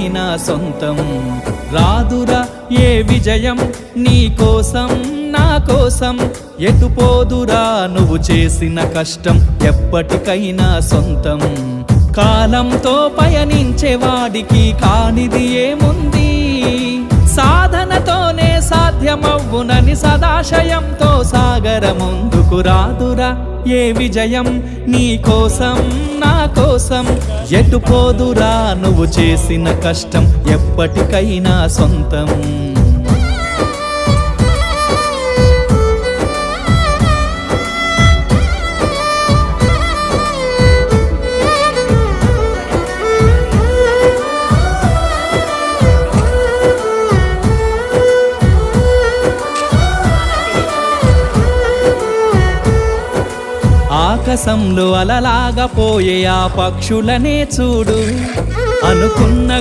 ఎప్పటికైనా సొంతం. రాదురా ఏ విజయం నీ కోసం నా కోసం, ఎటుపోదురా నువ్వు చేసిన కష్టం ఎప్పటికైనా సొంతం. కాలంతో పయనించేవాడికి కానిది ఏముంది, సాధనతోనే సాధ్యమవ్వునని సదాశయంతో సాగర ముందుకు. రాదురా ఏ విజయం నీ కోసం నా కోసం, ఎటుపోదురా నువ్వు చేసిన కష్టం ఎప్పటికైనా సొంతం. ఆకాశంలో అలలాగా పోయే ఆ పక్షులనే చూడు, అనుకున్న